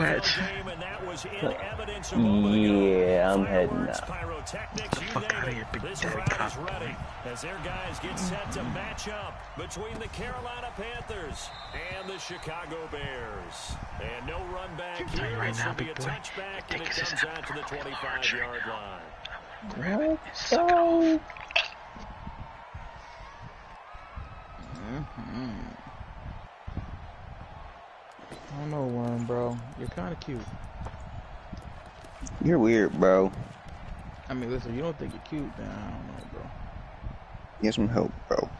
What? Yeah, I'm heading up. Get the fuck out of here, big daddy cock. As their guys get set to match up between the Carolina Panthers and the Chicago Bears. And no run back here. Right this now, will be big a boy. touchback, and it comes out to the 25-yard line. Grab it and suck it off. I don't know, Worm, bro. You're kind of cute. You're weird, bro. I mean, listen, you don't think you're cute, then I don't know, bro. Get some help, bro.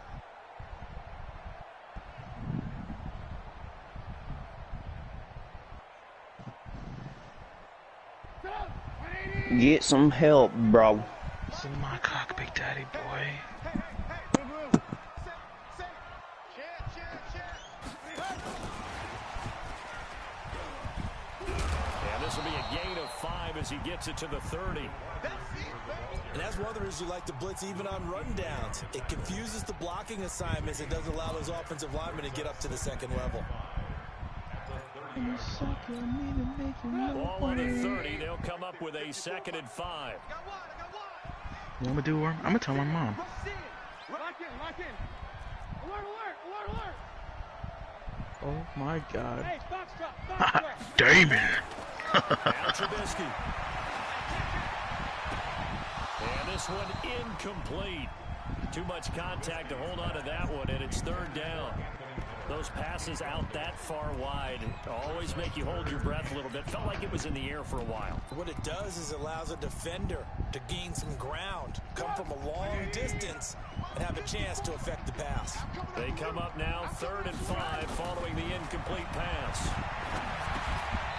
Get some help, bro. It's in my cock, big daddy boy. And this will be a gain of 5 as he gets it to the 30. And that's one of the reasons you like to blitz even on rundowns. It confuses the blocking assignments. It doesn't allow those offensive linemen to get up to the second level. Ball on the 30. They'll come up with a 2nd and 5. You know what I'm gonna do, Worm? I'm gonna tell my mom. Lock in. Alert. Oh my God. Hey, Foxtrot. Damon. Now Trubisky. And this one incomplete. Too much contact to hold on to that one, and it's 3rd down. Those passes out that far wide always make you hold your breath a little bit. Felt like it was in the air for a while. What it does is allows a defender to gain some ground, come from a long distance, and have a chance to affect the pass. They come up now 3rd and 5 following the incomplete pass.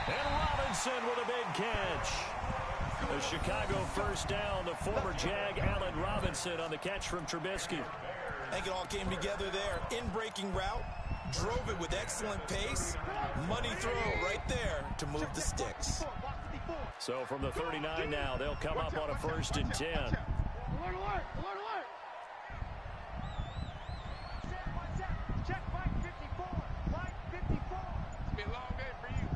And Robinson with a big catch. The Chicago 1st down, the former Jag Allen Robinson on the catch from Trubisky. I think it all came together there. In-breaking route, drove it with excellent pace. Money throw right there to move the sticks. So from the 39 now, they'll come up on a 1st and 10. Alert. Check Mike 54. It's been a long day for you.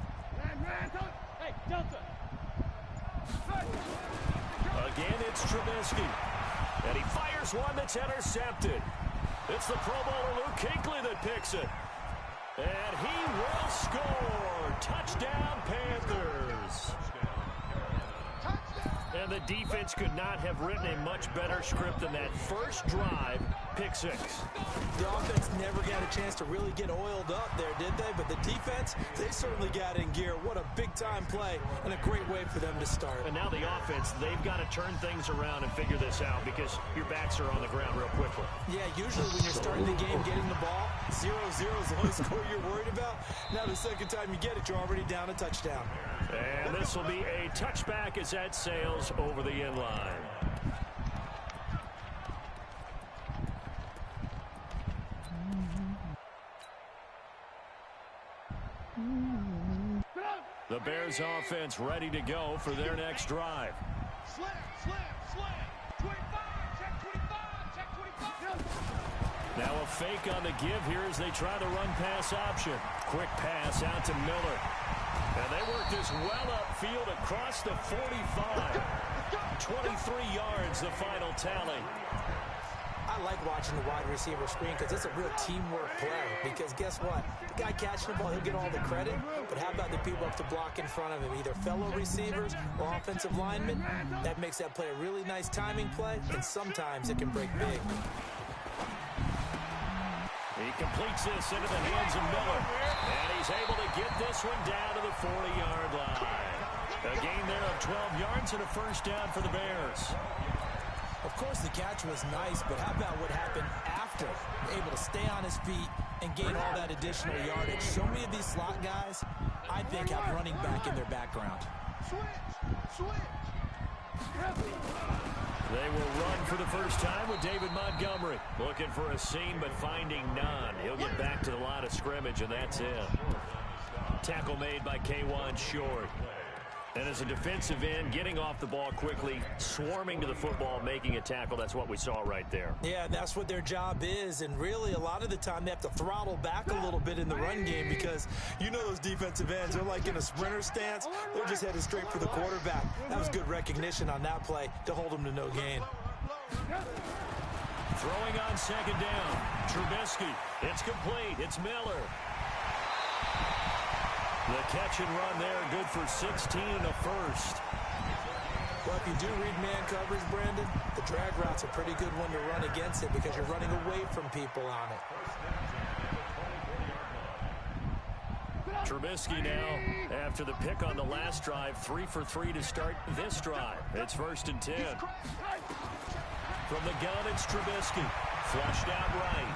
Hey, Delta. Again, it's Trubisky. And he fires one that's intercepted. It's the Pro Bowler Luke Kuechly that picks it. And he will score. Touchdown, Panthers. And the defense could not have written a much better script than that first drive, pick 6. The offense never got a chance to really get oiled up there, did they? But the defense, they certainly got in gear. What a big-time play and a great way for them to start. And now the offense, they've got to turn things around and figure this out because your backs are on the ground real quickly. Yeah, usually when you're starting the game getting the ball, 0-0 is the only score you're worried about. Now the second time you get it, you're already down a touchdown. And this will be a touchback as that sails over the end line. The Bears offense ready to go for their next drive. Slam. 25, check 25. Now a fake on the give here as they try the run-pass option. Quick pass out to Miller. And they work this well upfield across the 45. 23 yards, the final tally. I like watching the wide receiver screen because it's a real teamwork play. Because guess what? The guy catching the ball, he'll get all the credit. But how about the people up to block in front of him? Either fellow receivers or offensive linemen. That makes that play a really nice timing play. And sometimes it can break big. He completes this into the hands of Miller. And he's able to get this one down to the 40-yard line. A gain there of 12 yards and a 1st down for the Bears. Of course, the catch was nice, but how about what happened after? Able to stay on his feet and gain all that additional yardage. So many of these slot guys, I think, have running back in their background. Switch. They will run for the first time with David Montgomery. Looking for a seam, but finding none. He'll get back to the line of scrimmage, and that's it. Tackle made by K'Wan Short. And as a defensive end, getting off the ball quickly, swarming to the football, making a tackle, that's what we saw right there. Yeah, that's what their job is. And really, a lot of the time, they have to throttle back a little bit in the run game because you know those defensive ends, they're like in a sprinter stance. They're just headed straight for the quarterback. That was good recognition on that play to hold them to no gain. Throwing on second down. Trubisky. It's complete. It's Miller. The catch and run there, good for 16 and a first. Well, if you do read man coverage, Brandon, the drag route's a pretty good one to run against it because you're running away from people on it. Trubisky now, after the pick on the last drive, 3 for 3 to start this drive. It's 1st and 10. From the gun, it's Trubisky. Flushed out right.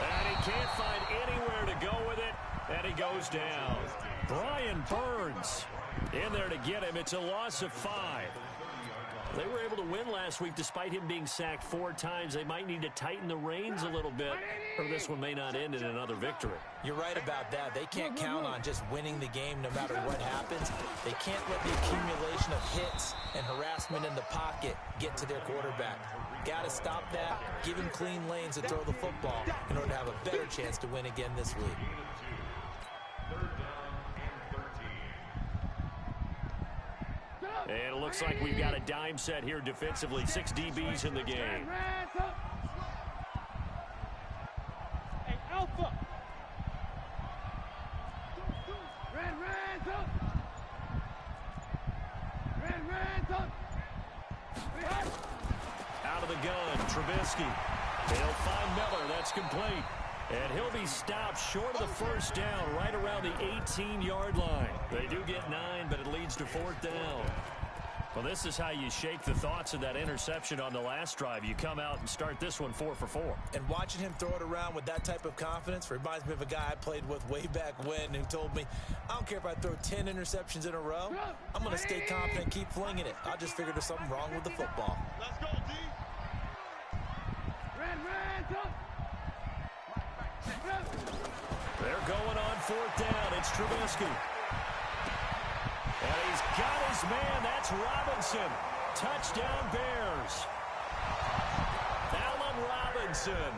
And he can't find anywhere to go with it. And he goes down. Brian Burns in there to get him. It's a loss of 5. They were able to win last week despite him being sacked 4 times. They might need to tighten the reins a little bit, or this one may not end in another victory. You're right about that. They can't count on just winning the game no matter what happens. They can't let the accumulation of hits and harassment in the pocket get to their quarterback. Got to stop that, give him clean lanes to throw the football in order to have a better chance to win again this week. And it looks like we've got a dime set here defensively. 6 DBs in the game. Hey, Alpha. Out of the gun, Trubisky. He'll find Miller. That's complete. And he'll be stopped short of the first down, right around the 18-yard line. They do get 9, but it leads to 4th down. Well, this is how you shake the thoughts of that interception on the last drive. You come out and start this one 4 for 4. And watching him throw it around with that type of confidence reminds me of a guy I played with way back when who told me, I don't care if I throw 10 interceptions in a row. I'm going to stay confident, keep flinging it. I just figured there's something wrong with the football. Let's go, D. They're going on 4th down. It's Trubisky. And he's got his man. That's Robinson. Touchdown, Bears. Allen Robinson.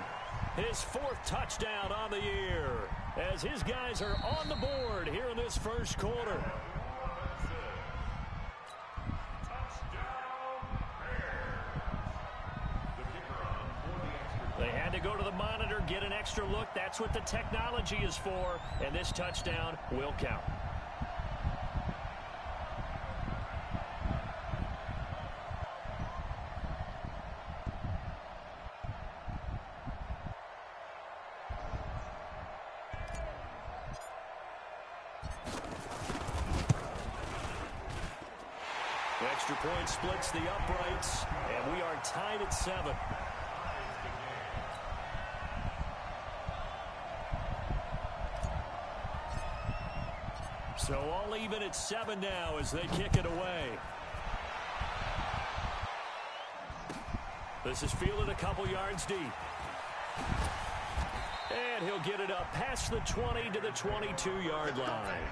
His 4th touchdown on the year as his guys are on the board here in this first quarter. They had to go to the monitor, get an extra look. That's what the technology is for, and this touchdown will count. Extra point splits the uprights, and we are tied at 7. So all even at 7 now as they kick it away. This is fielded a couple yards deep. And he'll get it up past the 20 to the 22-yard line.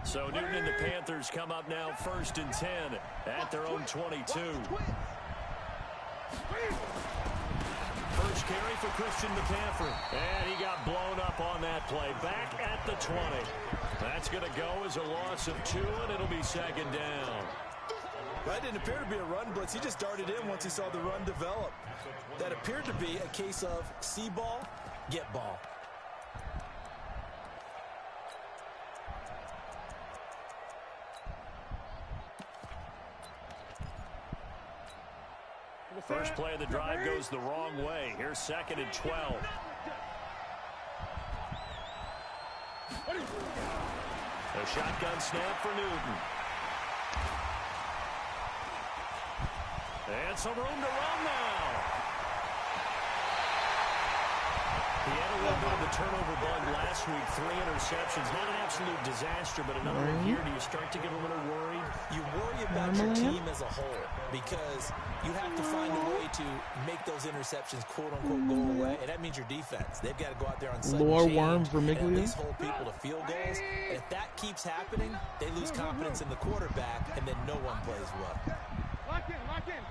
So Newton and the Panthers come up now 1st and 10 at their own 22. First carry for Christian McCaffrey. And he got blown up on that play. Back at the 20. That's going to go as a loss of 2, and it'll be 2nd down. That didn't appear to be a run blitz. He just darted in once he saw the run develop. That appeared to be a case of see ball, get ball. First play of the drive goes the wrong way. Here's 2nd and 12. A shotgun snap for Newton. And some room to run now. He had a little bit of a turnover bug last week, 3 interceptions. Not an absolute disaster, but another one here. Do you start to get a little worried? You worry about your team as a whole because you have to find a way to make those interceptions, quote-unquote, go away, and that means your defense. They've got to go out there on sudden change and at least hold people to field goals. And if that keeps happening, they lose confidence in the quarterback, and then no one plays well. Lock in, lock in.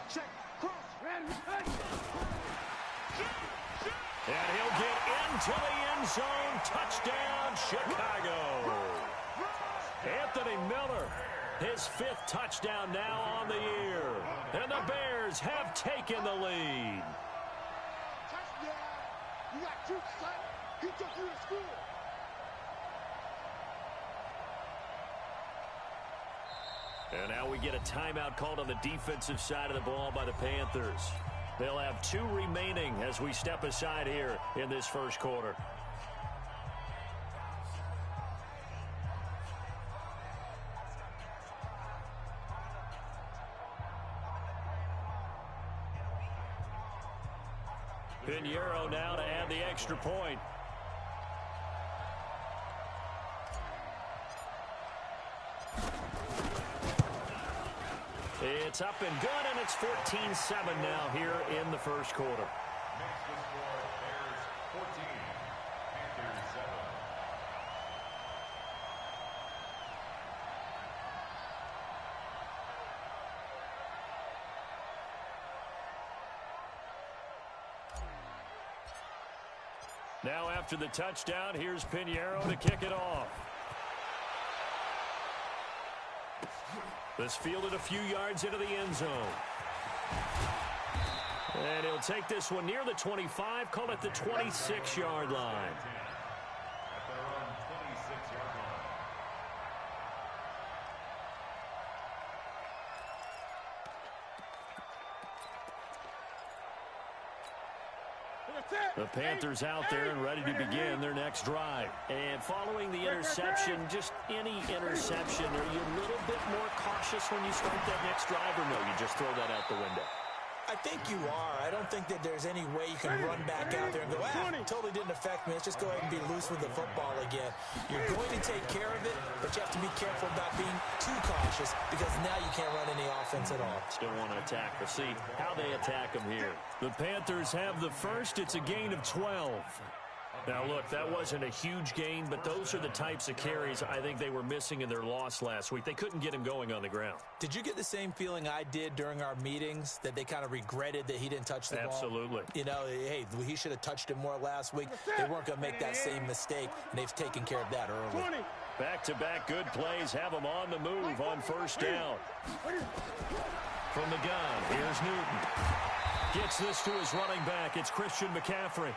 Check, cross, and he'll get into the end zone. Touchdown, Chicago. Anthony Miller, his 5th touchdown now on the year. And the Bears have taken the lead. Touchdown. You got 2 son. He took you to school. And now we get a timeout called on the defensive side of the ball by the Panthers. They'll have 2 remaining as we step aside here in this first quarter. Pinheiro now to add the extra point. It's up and good, and it's 14-7 now here in the first quarter. Next to score, Bears 14, Panthers 7. Now after the touchdown, here's Pinheiro to kick it off. This fielded a few yards into the end zone. And he'll take this one near the 25, call it the 26-yard line. At their own 26-yard line. The Panthers out there and ready to begin their next drive. And following the interception, just any interception, are you a little bit more cautious when you start that next drive, or no, you just throw that out the window? I think you are. I don't think that there's any way you can run back out there and go, totally didn't affect me. Let's just go ahead and be loose with the football again. You're going to take care of it, but you have to be careful about being too cautious because now you can't run any offense at all. Still want to attack. We'll see how they attack them here. The Panthers have the first. It's a gain of 12. Now, look, that wasn't a huge gain, but those are the types of carries I think they were missing in their loss last week. They couldn't get him going on the ground. Did you get the same feeling I did during our meetings, that they kind of regretted that he didn't touch the ball? Absolutely. You know, hey, he should have touched it more last week. They weren't going to make that same mistake, and they've taken care of that early. Back-to-back good plays have them on the move on first down. From the gun, here's Newton. Gets this to his running back. It's Christian McCaffrey.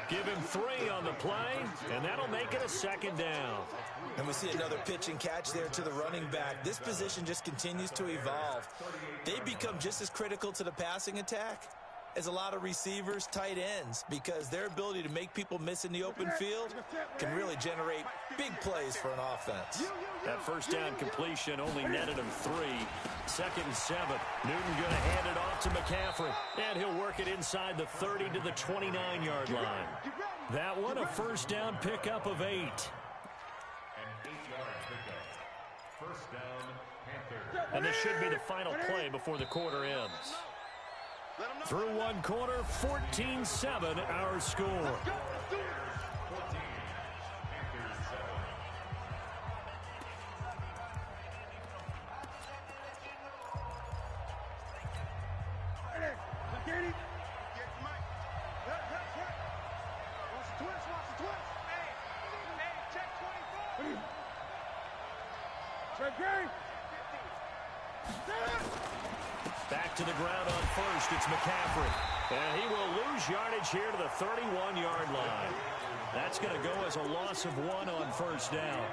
Give him 3 on the play, and that'll make it a second down. And we see another pitch and catch there to the running back. This position just continues to evolve. They become just as critical to the passing attack as a lot of receivers, tight ends, because their ability to make people miss in the open field can really generate big plays for an offense. That first down completion only netted him 3. 2nd and 7. Newton going to hand it off to McCaffrey, and he'll work it inside the 30 to the 29-yard line. That one a first down pickup of 8. An 8-yard pickup. First down, Panthers. And this should be the final play before the quarter ends. Through one quarter, 14-7 our score. 14, Panthers 7. Back to the ground on first. It's McCaffrey. And he will lose yardage here to the 31-yard line. That's going to go as a loss of 1 on first down.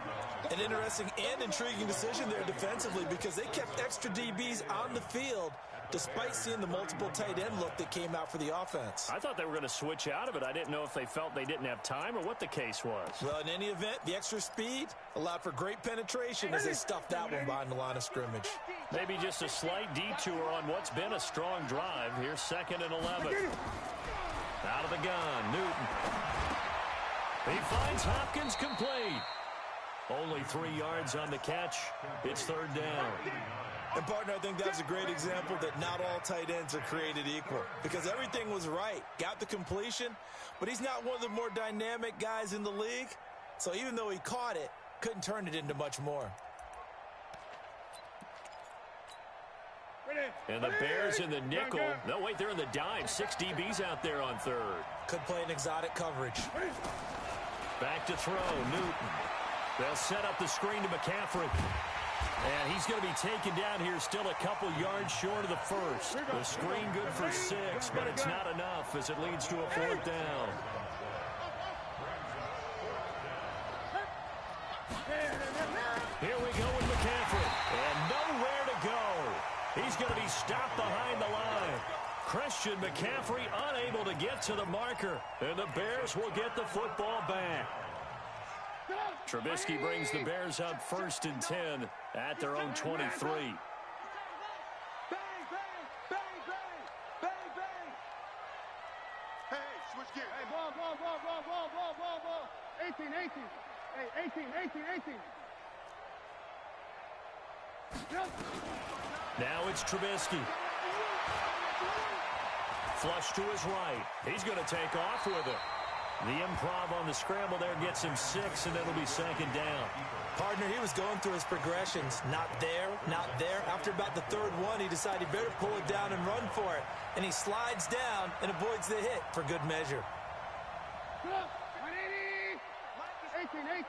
An interesting and intriguing decision there defensively because they kept extra DBs on the field despite seeing the multiple tight end look that came out for the offense. I thought they were going to switch out of it. I didn't know if they felt they didn't have time or what the case was. Well, in any event, the extra speed allowed for great penetration as they stuffed that one behind the line of scrimmage. Maybe just a slight detour on what's been a strong drive. Here's 2nd and 11. Out of the gun, Newton. He finds Hopkins complete. Only 3 yards on the catch. It's third down. And, partner, I think that's a great example that not all tight ends are created equal because everything was right. Got the completion, but he's not one of the more dynamic guys in the league. So even though he caught it, couldn't turn it into much more. And the Bears in the nickel. No, wait, they're in the dime. 6 DBs out there on third. Could play an exotic coverage. Back to throw, Newton. They'll set up the screen to McCaffrey. And he's going to be taken down here, still a couple yards short of the first. The screen good for 6, but it's not enough as it leads to a fourth down. Here we go with McCaffrey. And nowhere to go. He's going to be stopped behind the line. Christian McCaffrey unable to get to the marker. And the Bears will get the football back. Trubisky brings the Bears up 1st and 10 at their own 23. Bang, bang, bang, bang, bang, bang. Hey, switch gears. Hey, ball. 18. Hey, 18. Now it's Trubisky. Flush to his right. He's going to take off with it. The improv on the scramble there gets him 6, and it'll be second down. Partner, he was going through his progressions. Not there. After about the third one, he decided he better pull it down and run for it. And he slides down and avoids the hit for good measure. 180. 18. 59.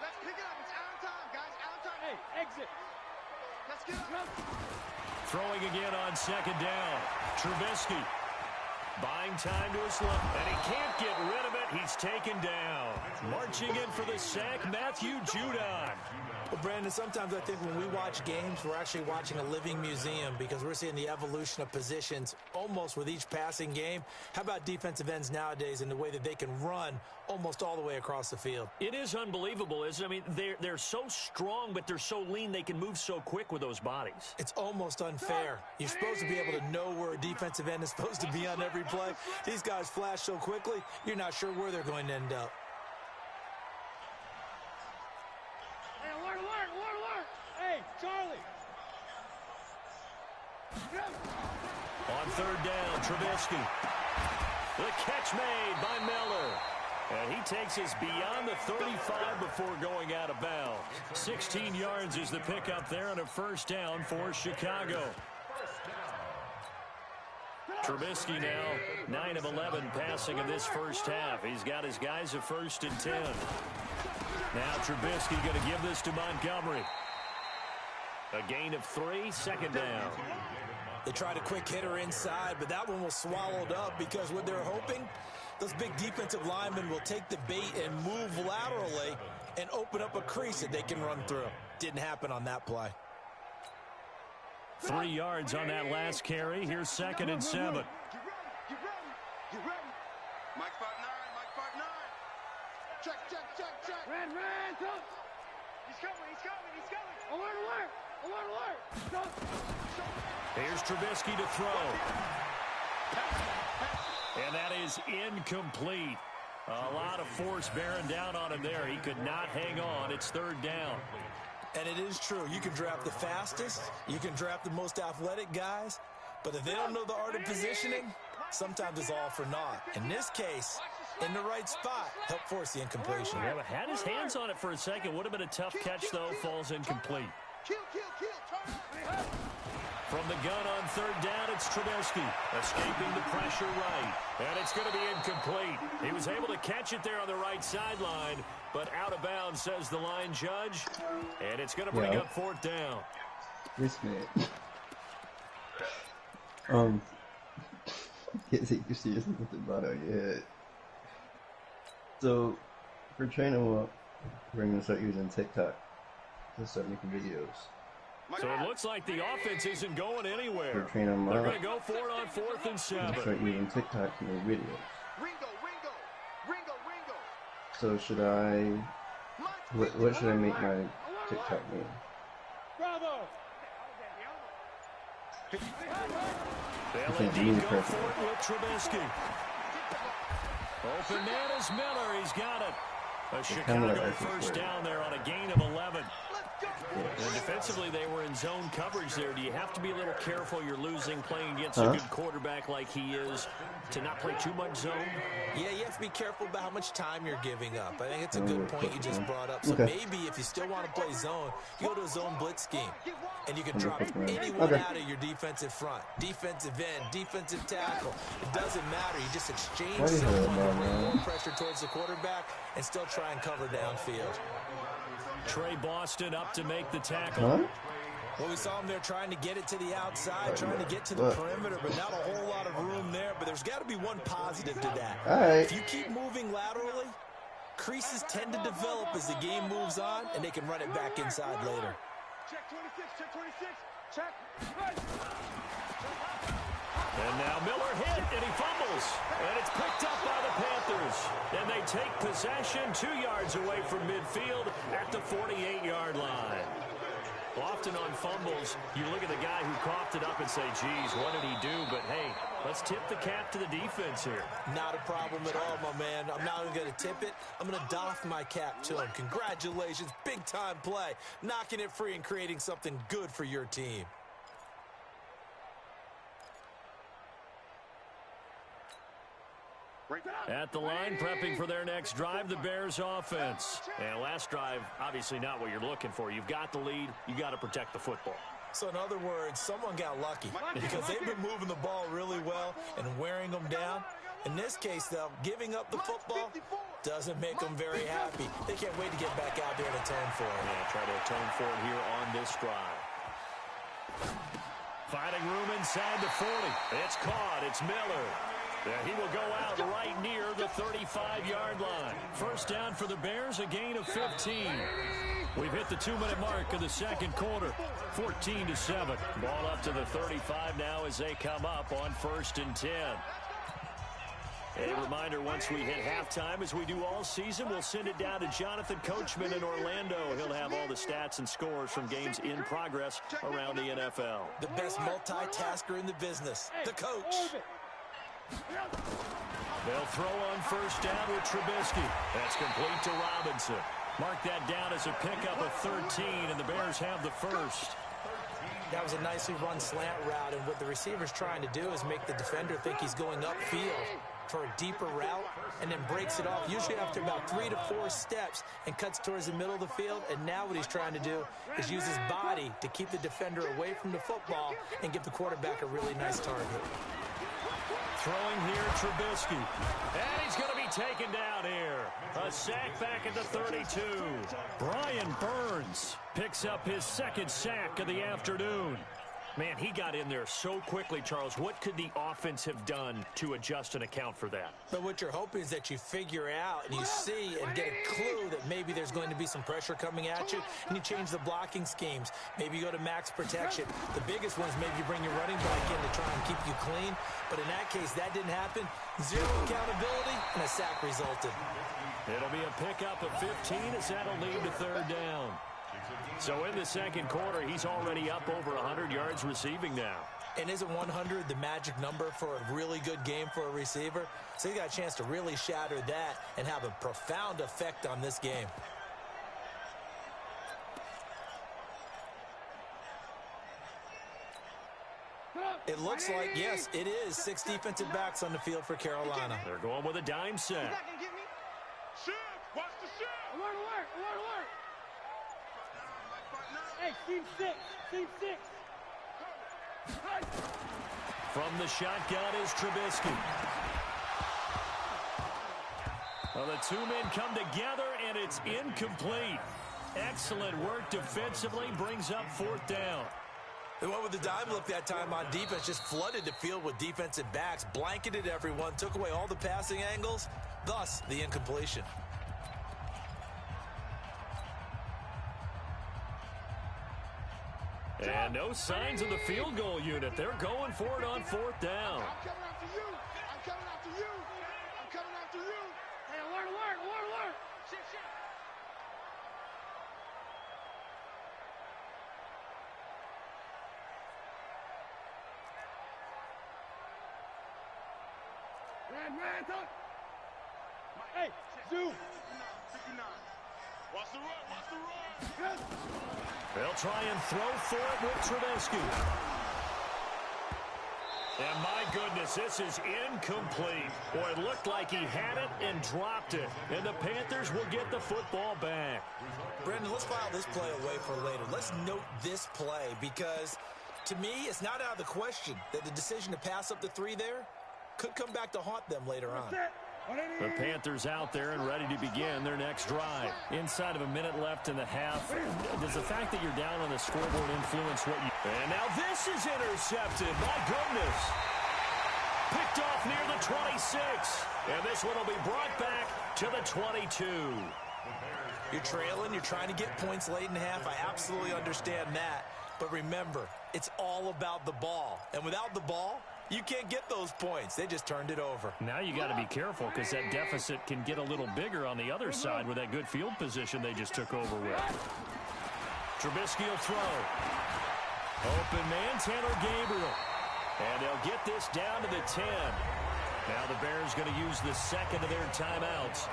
Let's pick it up. It's out of time, guys. Out of time. Hey, exit. Let's get up. Throwing again on second down. Trubisky buying time to his left, and he can't get rid of it. He's taken down. Marching in for the sack, Matthew Judon. Well, Brandon, sometimes I think when we watch games, we're actually watching a living museum because we're seeing the evolution of positions almost with each passing game. How about defensive ends nowadays and the way that they can run almost all the way across the field? It is unbelievable, isn't it? I mean, they're so strong, but they're so lean they can move so quick with those bodies. It's almost unfair. You're supposed to be able to know where a defensive end is supposed to be on every play. These guys flash so quickly, you're not sure where they're going to end up. Hey, Charlie. On third down, Trubisky. The catch made by Miller. And he takes us beyond the 35 before going out of bounds. 16 yards is the pickup there and a first down for Chicago. Trubisky now 9 of 11 passing in this first half. He's got his guys at 1st and 10. Now Trubisky going to give this to Montgomery. A gain of 3, second down. They tried a quick hitter inside, but that one was swallowed up because what they're hoping, those big defensive linemen will take the bait and move laterally and open up a crease that they can run through. Didn't happen on that play. 3 yards on that last carry. Here's 2nd and 7. Get ready. Mike 5'9". Check. Ran. He's coming. Alert. Here's Trubisky to throw. And that is incomplete. A lot of force bearing down on him there. He could not hang on. It's third down. And it is true. You can draft the fastest. You can draft the most athletic guys. But if they don't know the art of positioning, sometimes it's all for naught. In this case, in the right spot, helped force the incompletion. Yeah, but had his hands on it for a second. Would have been a tough catch, though. Falls incomplete. Kill. From the gun on third down, it's Trubisky. Escaping the pressure right. And it's going to be incomplete. He was able to catch it there on the right sideline, but out of bounds, says the line judge. And it's going to bring up fourth down. This man. Can't take you seriously with the butt on your head. So, for training up, we're going to start using TikTok to start making videos. So it looks like the offense isn't going anywhere. They're going to go for it on 4th and 7. Start using TikTok to make videos. Ringo. So should I... What should I make my TikTok name? Bravo. They'll can't indeed move go perfectly. for it with Trubisky. Open man is Miller. He's got it. A Chicago first down there on a gain of 11. And defensively, they were in zone coverage there. Do you have to be a little careful you're losing playing against a good quarterback like he is to not play too much zone? Yeah, you have to be careful about how much time you're giving up. I think it's a good point you just brought up. So maybe if you still want to play zone, you go to a zone blitz scheme. And you can drop anyone out of your defensive front, defensive end, defensive tackle. It doesn't matter. You just exchange someone to bring more pressure towards the quarterback and still try and cover downfield. Trey Boston up to make the tackle. Well, we saw him there trying to get it to the outside, trying to get to the perimeter, but not a whole lot of room there. But there's got to be one positive to that. If you keep moving laterally, creases tend to develop as the game moves on, and they can run it back inside later. Check 26, check 26, check. And now Miller hit, and he fumbles. And it's picked up by the Panthers. And they take possession 2 yards away from midfield at the 48-yard line. Often on fumbles, you look at the guy who coughed it up and say, geez, what did he do? But, hey, let's tip the cap to the defense here. Not a problem at all, my man. I'm not even going to tip it. I'm going to doff my cap to him. Congratulations, big-time play. Knocking it free and creating something good for your team. At the line, prepping for their next drive, the Bears offense. And last drive, obviously not what you're looking for. You've got the lead. You got to protect the football. So in other words, someone got lucky because they've been moving the ball really well and wearing them down. In this case, though, giving up the football doesn't make them very happy. They can't wait to get back out there and atone for it. Yeah, try to atone for it here on this drive. Finding room inside the 40. It's caught. It's Miller. He will go out right near the 35-yard line. First down for the Bears, a gain of 15. We've hit the 2-minute mark of the second quarter, 14-7. Ball up to the 35 now as they come up on 1st and 10. A reminder, once we hit halftime, as we do all season, we'll send it down to Jonathan Coachman in Orlando. He'll have all the stats and scores from games in progress around the NFL. The best multitasker in the business, the coach. They'll throw on first down with Trubisky. That's complete to Robinson. Mark that down as a pickup of 13, and the Bears have the first. That was a nicely run slant route, and what the receiver's trying to do is make the defender think he's going upfield for a deeper route, and then breaks it off, usually after about 3 to 4 steps, and cuts towards the middle of the field. And now what he's trying to do is use his body to keep the defender away from the football and give the quarterback a really nice target. Throwing here, Trubisky. And he's going to be taken down here. A sack back at the 32. Brian Burns picks up his second sack of the afternoon. Man, he got in there so quickly, Charles. What could the offense have done to adjust and account for that? But what you're hoping is that you figure out and you see and get a clue that maybe there's going to be some pressure coming at you, and you change the blocking schemes. Maybe you go to max protection. The biggest one is maybe you bring your running back in to try and keep you clean. But in that case, that didn't happen. Zero accountability, and a sack resulted. It'll be a pickup of 15 as that'll lead to third down. So in the second quarter, he's already up over 100 yards receiving now. And isn't 100 the magic number for a really good game for a receiver? So he got a chance to really shatter that and have a profound effect on this game. It looks like, yes, it is 6 defensive backs on the field for Carolina. They're going with a dime set. Shift! Watch the shift! Alert, alert, alert, alert! Hey, team 6, team 6. From the shotgun is Trubisky. Well, the two men come together, and it's incomplete. Excellent work defensively, brings up 4th down. They went with the dime look that time on defense, just flooded the field with defensive backs, blanketed everyone, took away all the passing angles, thus the incompletion. And no signs of the field goal unit. They're going for it on 4th down. I'm coming after you! I'm coming after you! I'm coming after you! Hey, alert, alert, alert, alert! Shit, shit! Hey, Zoo. Watch the run, watch the run. They'll try and throw for it with Trubisky. And my goodness, this is incomplete. Boy, it looked like he had it and dropped it. And the Panthers will get the football back. Brendan, let's file this play away for later. Let's note this play because, to me, it's not out of the question that the decision to pass up the 3 there could come back to haunt them later on. The Panthers out there and ready to begin their next drive. Inside of a minute left in the half. Does the fact that you're down on the scoreboard influence what you... And now this is intercepted. My goodness. Picked off near the 26. And this one will be brought back to the 22. You're trailing. You're trying to get points late in the half. I absolutely understand that. But remember, it's all about the ball. And without the ball, you can't get those points. They just turned it over. Now you got to be careful because that deficit can get a little bigger on the other side with that good field position they just took over with. Trubisky will throw. Open man, Tanner Gabriel. And they'll get this down to the 10. Now the Bears going to use the second of their timeouts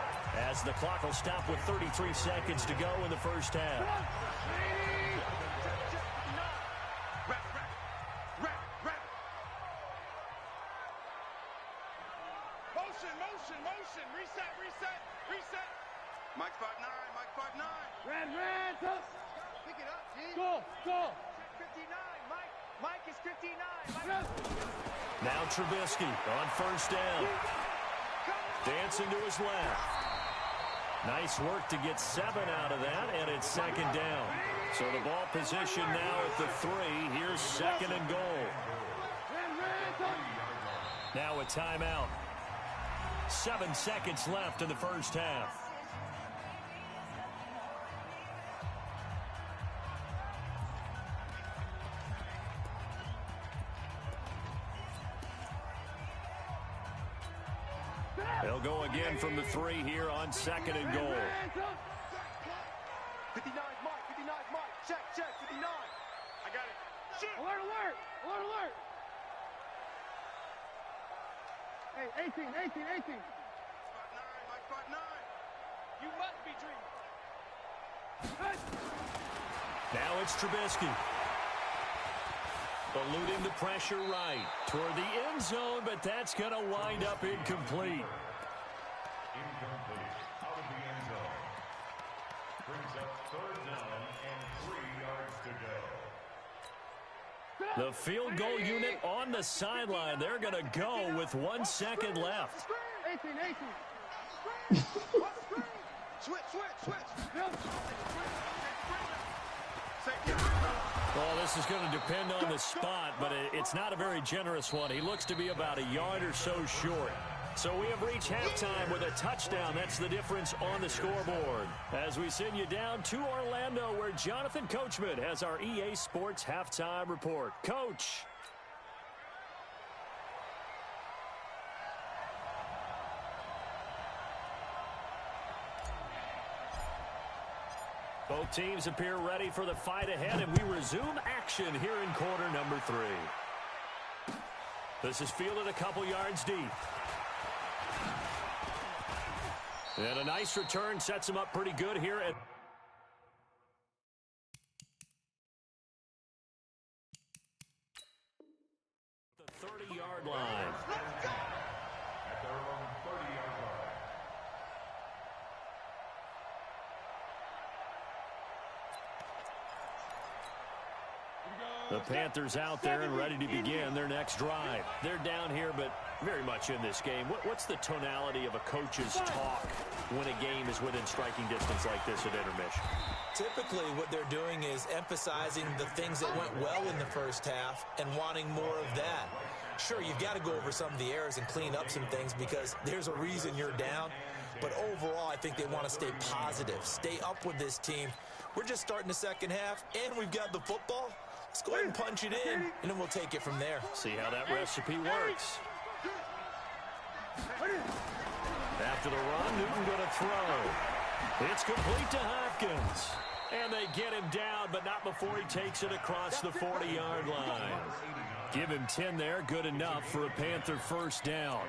as the clock will stop with 33 seconds to go in the first half. Motion. Reset. Mike 5'9", Mike 5'9". Red, up. Pick it up, G. Go. 59, Mike is 59. Now Trubisky on first down. Dancing to his left. Nice work to get 7 out of that, and it's second down. So the ball position now at the 3. Here's second and goal. Now a timeout. 7 seconds left in the first half. They'll go again from the 3 here on second and goal. 59, Mike. Check, 59. I got it. Shoot. Alert. Hey, 18. 5'9", Mike 5'9". You must be dreaming. Now it's Trubisky. Eluding the pressure right toward the end zone, but that's going to wind up incomplete. Incomplete. Out of the end zone. Brings up third down and 3 yards to go. The field goal unit on the sideline. They're going to go with 1 second left. 18. Switch. Well, this is going to depend on the spot, but it's not a very generous one. He looks to be about a yard or so short. So we have reached halftime with a touchdown. That's the difference on the scoreboard. As we send you down to Orlando, where Jonathan Coachman has our EA Sports halftime report. Coach. Both teams appear ready for the fight ahead, and we resume action here in quarter number 3. This is fielded a couple yards deep. And a nice return sets him up pretty good here at the 30-yard line. At their own 30-yard line. The Panthers out there and ready to begin their next drive. They're down here, but very much in this game. What's the tonality of a coach's talk when a game is within striking distance like this at intermission? Typically, what they're doing is emphasizing the things that went well in the first half and wanting more of that. Sure, you've got to go over some of the errors and clean up some things because there's a reason you're down. But overall, I think they want to stay positive, stay up with this team. We're just starting the second half, and we've got the football. Let's go ahead and punch it in, and then we'll take it from there. See how that recipe works. After the run, Newton going to throw. It's complete to Hopkins. And they get him down, but not before he takes it across the 40-yard line. Give him 10 there, good enough for a Panther first down.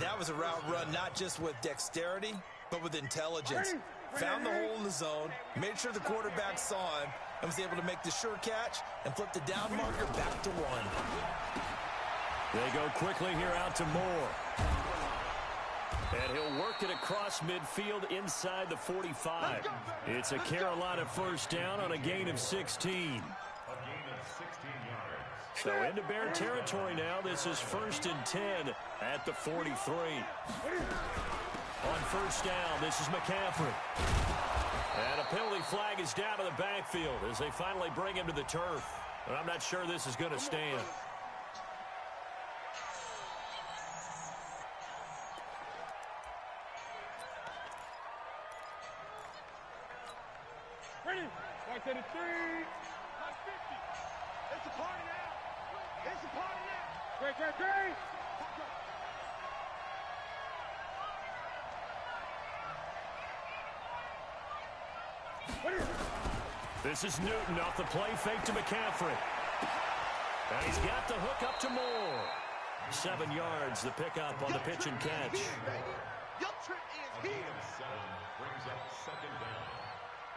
That was a route run not just with dexterity, but with intelligence. Found the hole in the zone, made sure the quarterback saw him, and was able to make the sure catch and flip the down marker back to 1. They go quickly here out to Moore. And he'll work it across midfield inside the 45. It's a Carolina first down on a gain of 16. A gain of 16 yards. So into Bear territory now. This is 1st and 10 at the 43. On first down, this is McCaffrey. And a penalty flag is down to the backfield as they finally bring him to the turf. But I'm not sure this is going to stand. Ready? 5-3. 50. It's a party now. It's a party now. Great. This is Newton off the play fake to McCaffrey. And he's got the hook up to Moore. 7 yards, the pickup on the pitch and catch. Your trip is A gain of 7 brings up 2nd down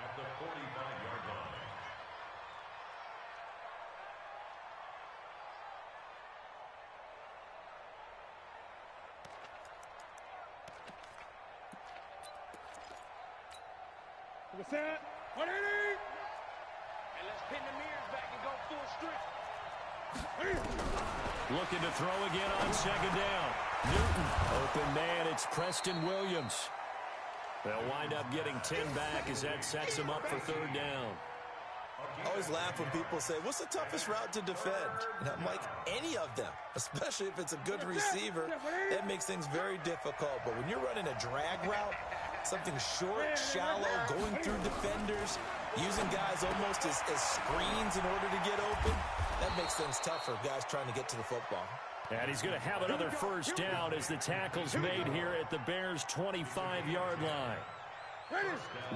at the 45-yard line. Set. 180. And let's pin the mirrors back and go full strength. Looking to throw again on 2nd down. Newton, open man, it's Preston Williams. They'll wind up getting 10 back as that sets them up for 3rd down. I always laugh when people say, what's the toughest route to defend? And I'm like, any of them, especially if it's a good receiver. That makes things very difficult. But when you're running a drag route, something short, shallow, going through defenders, using guys almost as screens in order to get open, that makes things tough for guys trying to get to the football. And he's going to have another first down as the tackle's made here at the Bears' 25-yard line.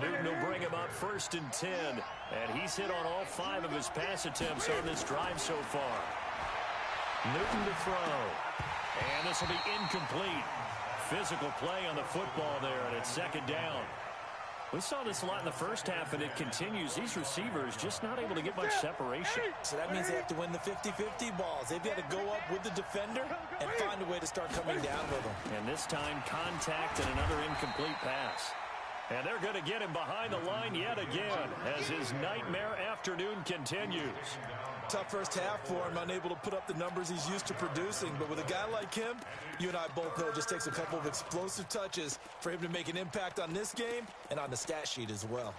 Newton will bring him up 1st and 10, and he's hit on all 5 of his pass attempts on this drive so far. Newton to throw, and this will be incomplete. Physical play on the football there, and it's 2nd down. We saw this a lot in the first half, and it continues. These receivers just not able to get much separation. So that means they have to win the 50-50 balls. They've got to go up with the defender and find a way to start coming down with them. And this time, contact and another incomplete pass. And they're going to get him behind the line yet again as his nightmare afternoon continues. Tough first half for him, unable to put up the numbers he's used to producing. But with a guy like him, you and I both know it just takes a couple of explosive touches for him to make an impact on this game and on the stat sheet as well.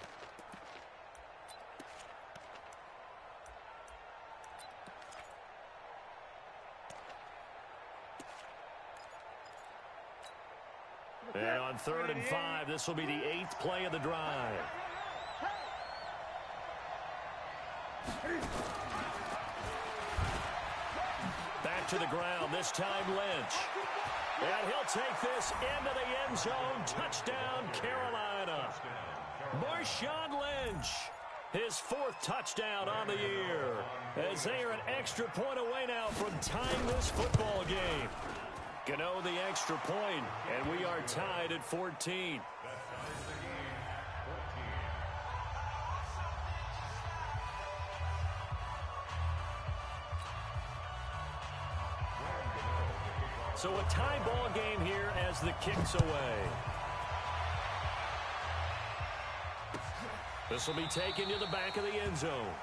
And on 3rd and 5, this will be the 8th play of the drive. Back to the ground, this time Lynch. And he'll take this into the end zone. Touchdown, Carolina. Marshawn Lynch, his 4th touchdown on the year, as they are an extra point away now from tying this football game. Gano the extra point, and we are tied at 14. So a tie ball game here as the kick's away. This will be taken to the back of the end zone.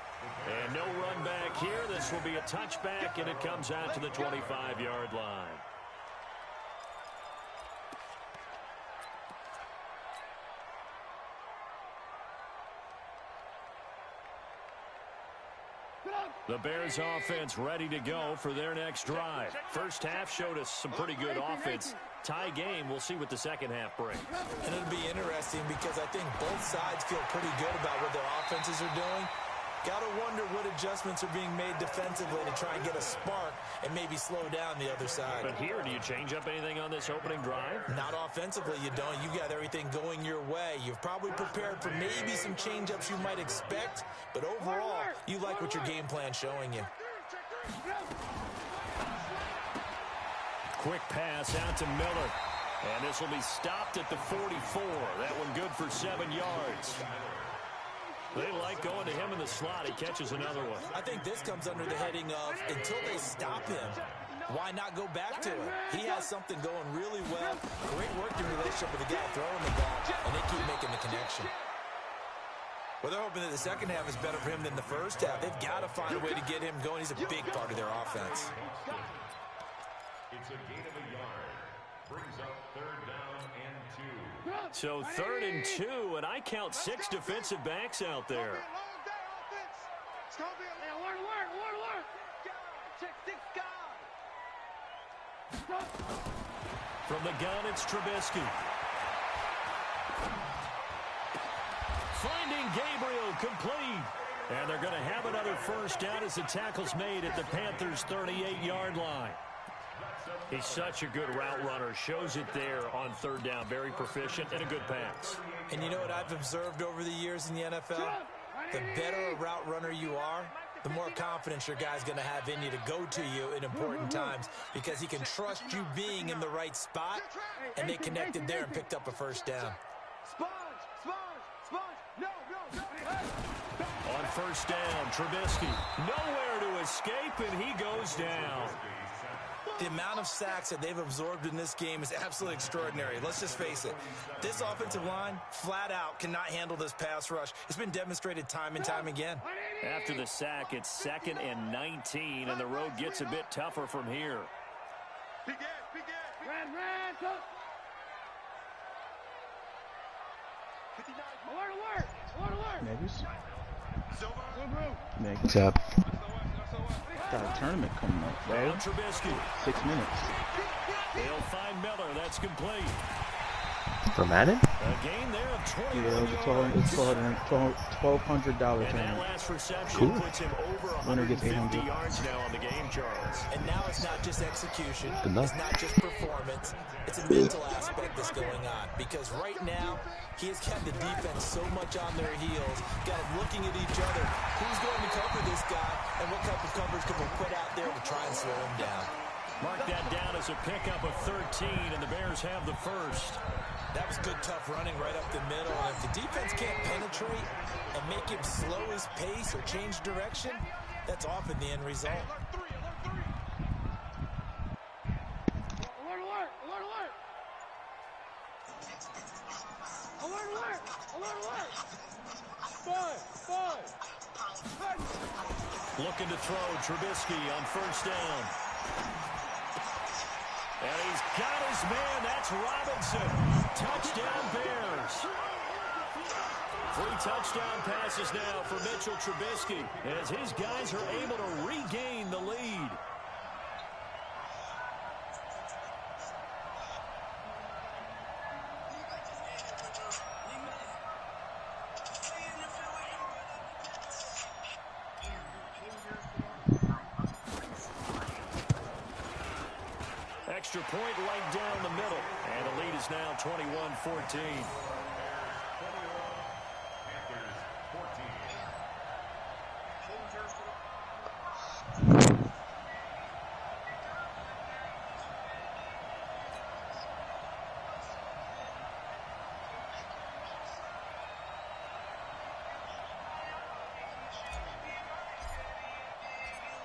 And no run back here. This will be a touchback, and it comes out to the 25-yard line. The Bears offense ready to go for their next drive. First half showed us some pretty good offense. Tie game, we'll see what the second half brings. And it'll be interesting because I think both sides feel pretty good about what their offenses are doing. Got to wonder what adjustments are being made defensively to try and get a spark and maybe slow down the other side. But here, do you change up anything on this opening drive? Not offensively, you don't. You got everything going your way. You've probably prepared for maybe some change-ups you might expect, but overall, you like what your game plan's showing you. quick pass out to Miller. And this will be stopped at the 44. That one good for 7 yards. They like going to him in the slot. He catches another one. I think this comes under the heading of until they stop him, why not go back to him? He has something going really well. Great working relationship with the guy throwing the ball, and they keep making the connection. Well, they're hoping that the second half is better for him than the first half. They've got to find a way to get him going. He's a big part of their offense. It's a gain of a yard. Brings up 3rd down and 2. So 3rd and 2, and I count 6 defensive backs out there. From the gun, it's Trubisky. Finding Gabriel, complete. And they're going to have another first down as the tackle's made at the Panthers' 38-yard line. He's such a good route runner. Shows it there on 3rd down. Very proficient and a good pass. And you know what I've observed over the years in the NFL? The better a route runner you are, the more confidence your guy's going to have in you to go to you in important times because he can trust you being in the right spot, and they connected there and picked up a first down. On first down, Trubisky nowhere to escape, and he goes down. The amount of sacks that they've absorbed in this game is absolutely extraordinary. Let's just face it. This offensive line, flat out, cannot handle this pass rush. It's been demonstrated time and time again. After the sack, it's 2nd and 19, and the road gets a bit tougher from here. What's up? Got a tournament coming up, bro. Now Trubisky. 6 minutes. They'll find Miller. That's complete. For Madden? A gain there of 21 Yeah, yards. it's $1,200 And that tournament. last reception Cool. puts him over Winner gets 150 800. yards now on the game, Charles. And now it's not just execution. Good luck. It's not just performance. It's a mental aspect that's going on. Because right now, he has got the defense so much on their heels, got them looking at each other. Who's going to cover this guy, and what type of coverage can we put out there to try and slow him down? Mark that down as a pickup of 13, and the Bears have the first. That was good, tough running right up the middle. And if the defense can't penetrate and make him slow his pace or change direction, that's often the end result. Looking to throw, Trubisky on first down. And he's got his man. That's Robinson. Touchdown, Bears. 3 touchdown passes now for Mitchell Trubisky as his guys are able to regain the lead. Extra point right down the middle. And the lead is now 21-14.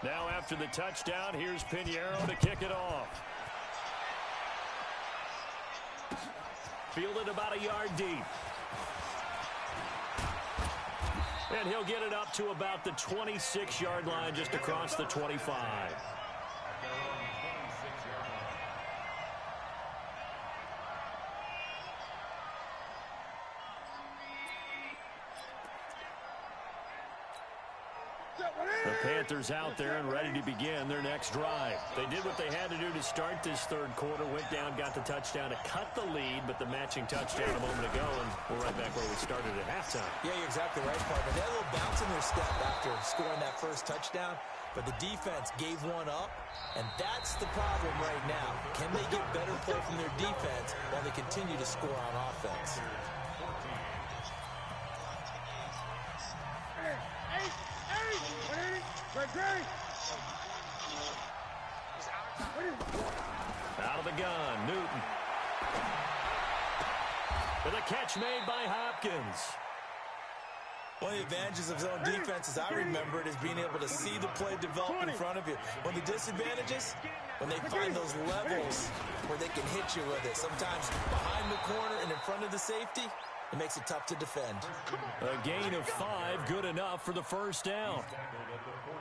Now after the touchdown, here's Pinheiro to kick it off. Fielded about a yard deep. And he'll get it up to about the 26-yard line, just across the 25. The Panthers out there and ready to begin their next drive. They did what they had to do to start this third quarter. Went down, got the touchdown to cut the lead, but the matching touchdown a moment ago, and we're right back where we started at halftime. Yeah, you're exactly right, partner. They had a little bounce in their step after scoring that first touchdown, but the defense gave one up, and that's the problem right now. Can they get better play from their defense while they continue to score on offense? Out gun. Newton. And the catch made by Hopkins. One of the advantages of zone defense, as I remember it, is being able to see the play develop in front of you. One of the disadvantages, when they find those levels where they can hit you with it, sometimes behind the corner and in front of the safety, it makes it tough to defend. A gain of 5, good enough for the first down.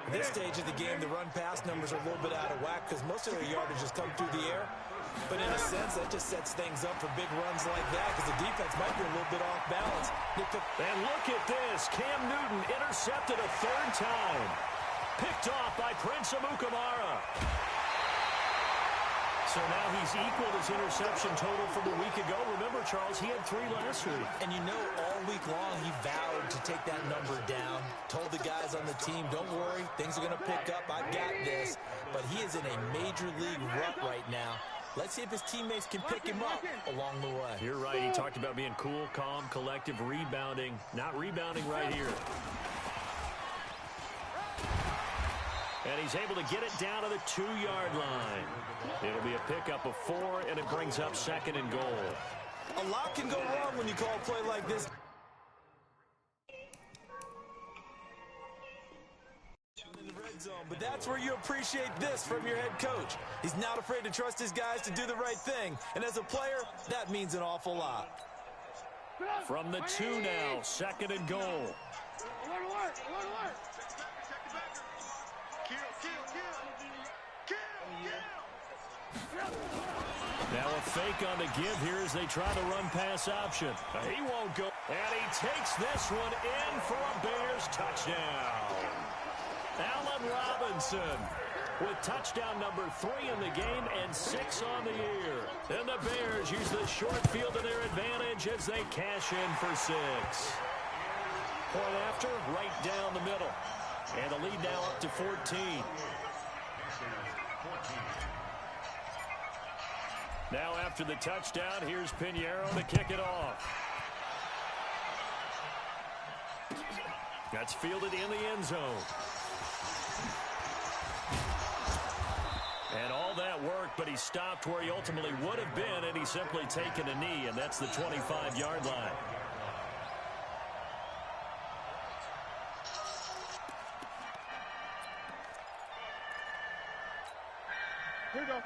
At this stage of the game, the run-pass numbers are a little bit out of whack because most of their yardage has come through the air. But in a sense, that just sets things up for big runs like that because the defense might be a little bit off balance. And look at this. Cam Newton intercepted a 3rd time. Picked off by Prince Amukamara. So now he's equaled his interception total from a week ago. Remember, Charles, he had 3 last week. And you know, all week long he vowed to take that number down. Told the guys on the team, don't worry, things are going to pick up. I've got this. But he is in a major league rut right now. Let's see if his teammates can pick him up along the way. You're right. He talked about being cool, calm, collective, rebounding. Not rebounding right here. And he's able to get it down to the 2-yard line. It'll be a pickup of 4, and it brings up 2nd and goal. A lot can go wrong when you call a play like this. In the red zone, but that's where you appreciate this from your head coach. He's not afraid to trust his guys to do the right thing. And as a player, that means an awful lot. From the 2 now, 2nd and goal. Now a fake on the give here as they try the run-pass option. He won't go. And he takes this one in for a Bears touchdown. Allen Robinson with touchdown number 3 in the game and 6 on the year. And the Bears use the short field to their advantage as they cash in for 6. Point after, right down the middle. And the lead now up to 14. Now after the touchdown, here's Pinheiro to kick it off. That's fielded in the end zone. And all that work, but he stopped where he ultimately would have been, and he's simply taken a knee, and that's the 25-yard line.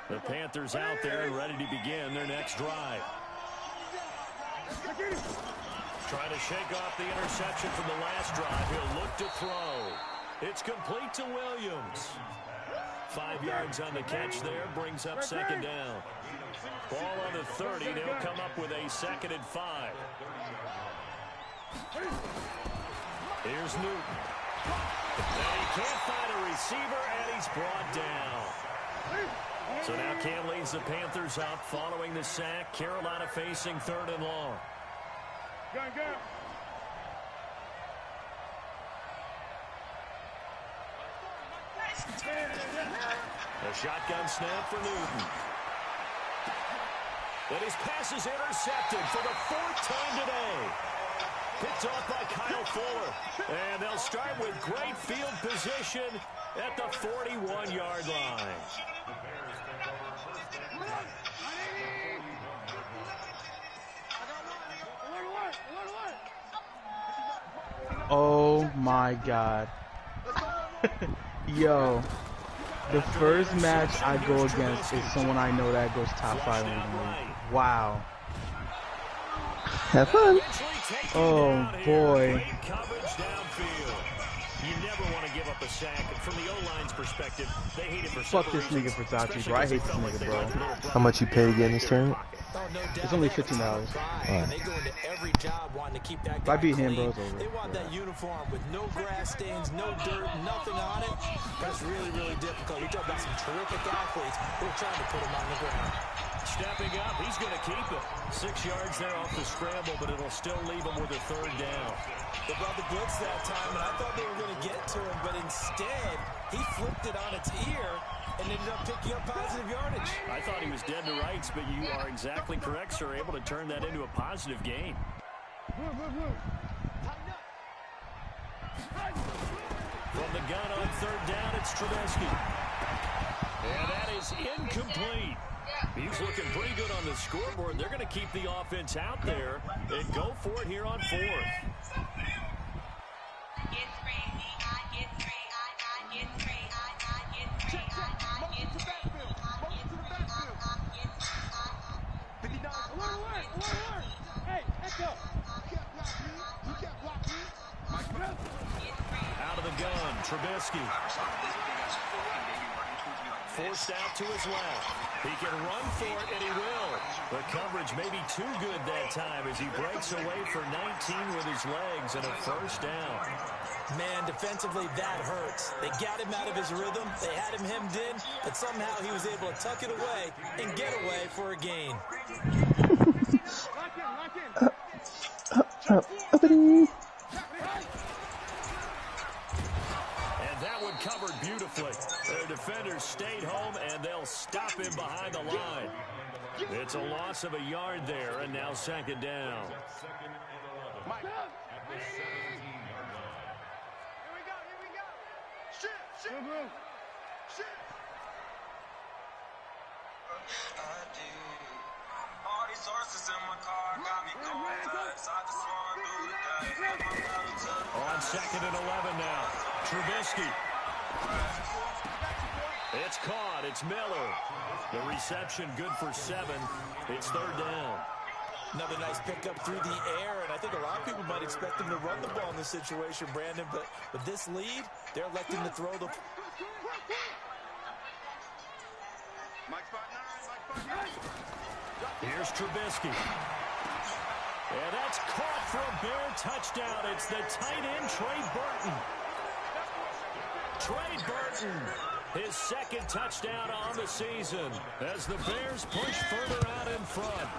The Panthers out there and ready to begin their next drive. Trying to shake off the interception from the last drive. He'll look to throw. It's complete to Williams. 5 yards on the catch there, brings up 2nd down. Ball on the 30. They'll come up with a 2nd and 5. Here's Newton. And he can't find a receiver, and he's brought down. So now Cam leads the Panthers up following the sack. Carolina facing 3rd and long. A shotgun snap for Newton. And his pass is intercepted for the 4th time today. Picked off by Kyle Fuller. And they'll start with great field position at the 41-yard line. Oh my God. Yo, the first match I go against is someone I know that goes top 5 in the league. Wow. Have fun. Oh boy. You never want to give up a sack. From the O-line's perspective, they hate it for fuck this nigga for Tachi, bro. I hate this nigga, bro. How much you pay to get in this tournament? It's only $15. They go into every job wanting to keep that If guy I beat him, clean. bro, it's over. They want that uniform with no grass stains, no dirt, nothing on it. That's really, really difficult. You talk about some terrific athletes who are trying to put him on the ground. Stepping up, he's going to keep it. 6 yards there off the scramble, but it'll still leave him with a 3rd down. They brought the blitz that time, and I thought they were going to get to him, but instead, he flipped it on its ear and ended up picking up positive yardage. I thought he was dead to rights, but you are exactly correct, sir. Able to turn that into a positive gain. From the gun on 3rd down, it's Trubisky. And that is incomplete. He's looking pretty good on the scoreboard. They're going to keep the offense out there and go for it here on fourth. Out of the gun, Trubisky. Forced out to his left. He can run for it, and he will. The coverage may be too good that time as he breaks away for 19 with his legs and a first down. Man, defensively, that hurts. They got him out of his rhythm. They had him hemmed in, but somehow he was able to tuck it away and get away for a gain. And that one covered beautifully. Their defenders stayed home, and they'll stop him behind the line. It's a loss of a yard there, and now second down. Mike. Here we go. Shift. All these horses in my car got me going nuts. I just want to do that. On second and 11 now. Trubisky. It's caught. It's Miller. The reception good for 7. It's third down. Another nice pickup through the air, and I think a lot of people might expect him to run the ball in this situation, Brandon, but with this lead, they're electing to throw the... Here's Trubisky. And that's caught for a Bear touchdown. It's the tight end, Trey Burton. His second touchdown on the season as the Bears push further out in front.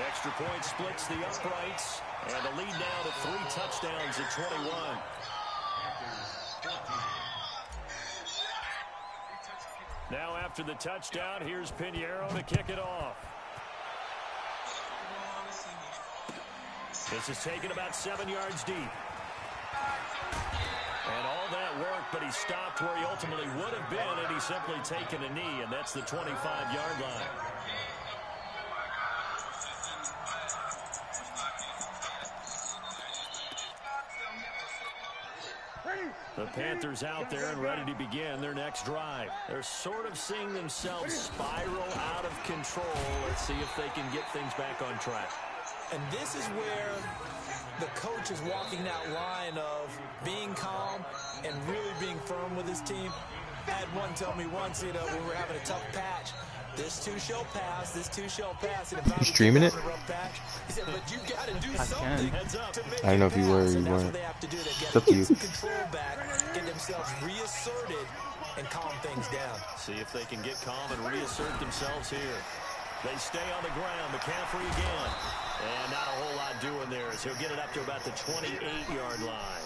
Extra point splits the uprights, and the lead now to 3 touchdowns at 21. Now after the touchdown, here's Pinheiro to kick it off. This is taken about 7 yards deep. And all that work, but he stopped where he ultimately would have been had he simply taken a knee, and that's the 25-yard line. The Panthers out there and ready to begin their next drive. They're sort of seeing themselves spiral out of control. Let's see if they can get things back on track. And this is where the coach is walking that line of being calm and really being firm with his team. I had one tell me once, when we're having a tough patch, this too shall pass, this too shall pass. And if you streaming it? He said, but you got to do something to make I don't know if you were or you that's weren't. what they have to do. They It's got up to to you. get some control back, get themselves reasserted, and calm things down. See if they can get calm and reassert themselves here. They stay on the ground. McCaffrey again. And not a whole lot doing there as he'll get it up to about the 28-yard line.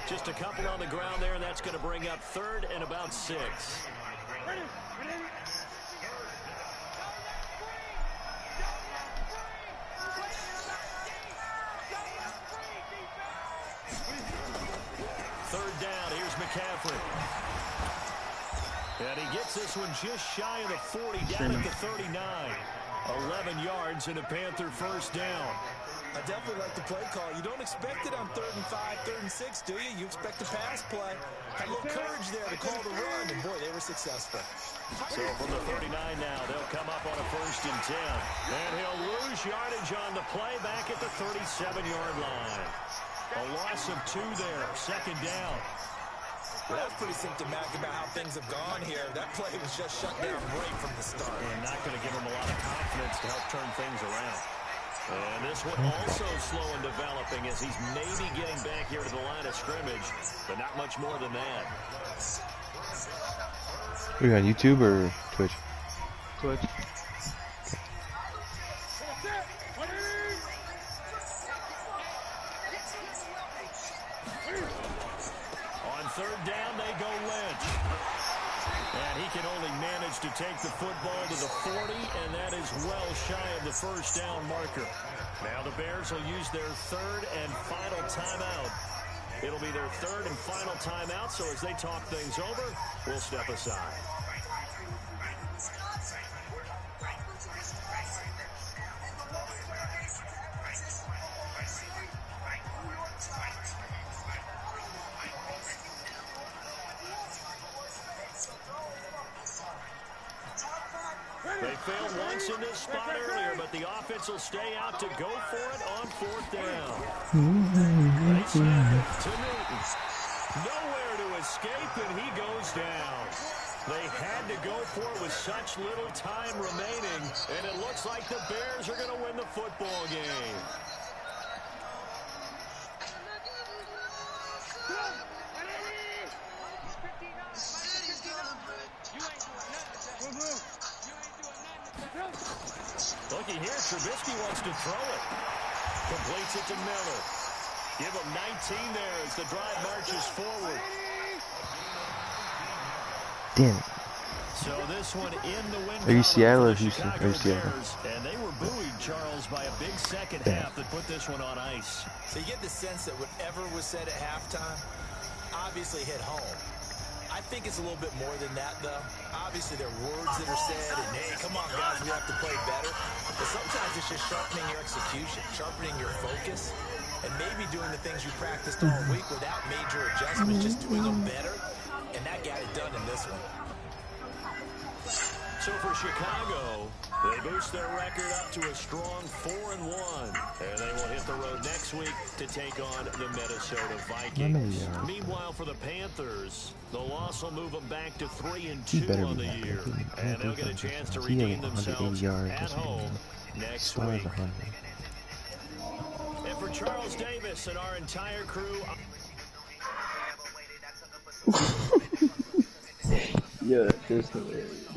Just a couple on the ground there, and that's going to bring up third and about 6. Third down, here's McCaffrey. And he gets this one just shy of the 40, down at the 39. 11 yards and a Panther first down. I definitely like the play call. You don't expect it on 3rd and 5, 3rd and 6, do you? You expect a pass play. Had a little courage there to call the run, and boy, they were successful. So from the 39 now, they'll come up on a 1st and 10. And he'll lose yardage on the play back at the 37-yard line. A loss of 2 there, 2nd down. Well, that's pretty symptomatic about how things have gone here. That play was just shut down right from the start. And not going to give him a lot of confidence to help turn things around. And this one also slow in developing as he's maybe getting back here to the line of scrimmage, but not much more than that. Are you on YouTube or Twitch? Twitch. On 3rd down, they go Lynch. And he can only manage to take the football to the 40, and that is well shy of the first down marker. Now the Bears will use their 3rd and final timeout. It'll be their 3rd and final timeout, so as they talk things over, we'll step aside. failed once in this spot earlier, but the offense will stay out to go for it on 4th down. They snap it to Newton. Nowhere to escape, and he goes down. They had to go for it with such little time remaining, and it looks like the Bears are going to win the football game. Looky here, Trubisky wants to throw it. Completes it to Miller. Give him 19 there as the drive marches forward. Damn it. So this one in the win. Are you Seattle or for the Houston? Chicago Are you Seattle? Bears, and they were buoyed, Charles, by a big second half that put this one on ice. So you get the sense that whatever was said at halftime obviously hit home. I think it's a little bit more than that, though. Obviously, there are words that are said, and hey, come on, guys, we have to play better. But sometimes it's just sharpening your execution, sharpening your focus, and maybe doing the things you practiced all week without major adjustments, just doing them better. And that got it done in this one. So for Chicago, they boost their record up to a strong 4-1. And they will hit the road next week to take on the Minnesota Vikings. Meanwhile, for the Panthers, the loss will move them back to 3-2 on the year. And they'll get a chance to redeem themselves at home next week. And for Charles Davis and our entire crew... Yeah, that's hilarious.